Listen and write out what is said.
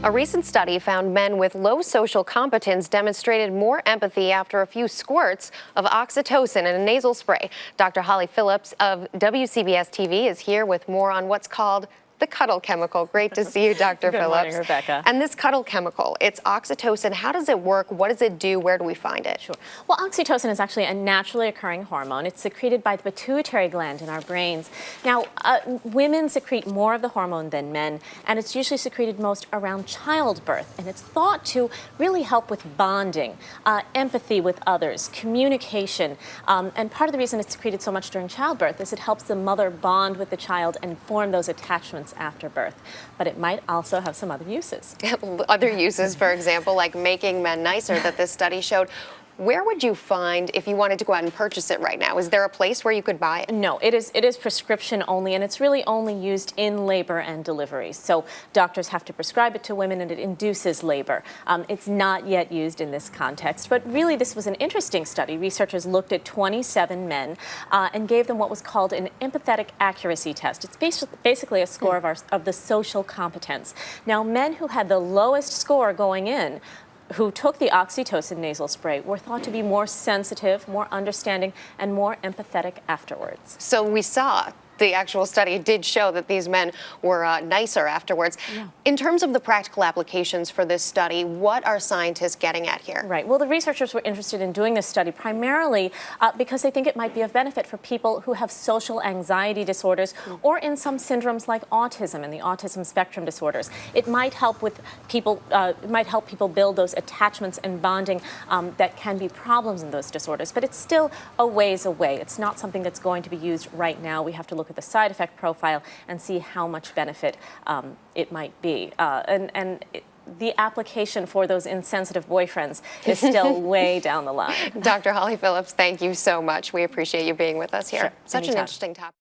A recent study found men with low social competence demonstrated more empathy after a few squirts of oxytocin in a nasal spray. Dr. Holly Phillps of WCBS-TV is here with more on what's called the Cuddle chemical. Great to see you, Dr. Good Phillps. morning, Rebecca. And this Cuddle chemical, it's oxytocin. How does it work? What does it do? Where do we find it? Sure. Well, oxytocin is actually a naturally occurring hormone. It's secreted by the pituitary gland in our brains. Now, women secrete more of the hormone than men, and it's usually secreted most around childbirth. And it's thought to really help with bonding, empathy with others, communication. And part of the reason it's secreted so much during childbirth is it helps the mother bond with the child and form those attachments after birth. But it might also have some other uses. Other uses, for example, like making men nicer that this study showed. Where would you find, if you wanted to go out and purchase it right now, is there a place where you could buy it? No, it is prescription only, and it's really only used in labor and delivery. So doctors have to prescribe it to women, and it induces labor. It's not yet used in this context, but really this was an interesting study. Researchers looked at 27 men and gave them what was called an empathetic accuracy test. It's basically a score of the social competence. Now, men who had the lowest score going in, who took the oxytocin nasal spray, were thought to be more sensitive, more understanding, and more empathetic afterwards. So we saw the actual study did show that these men were nicer afterwards. Yeah. In terms of the practical applications for this study, what are scientists getting at here? Right. Well, the researchers were interested in doing this study primarily because they think it might be of benefit for people who have social anxiety disorders or in some syndromes like autism and the autism spectrum disorders. It might help with people. It might help people build those attachments and bonding that can be problems in those disorders. But it's still a ways away. It's not something that's going to be used right now. We have to look at the side effect profile and see how much benefit it might be. The application for those insensitive boyfriends is still way down the line. Dr. Holly Phillps, thank you so much. We appreciate you being with us here. Sure. Such Anytime. an interesting topic.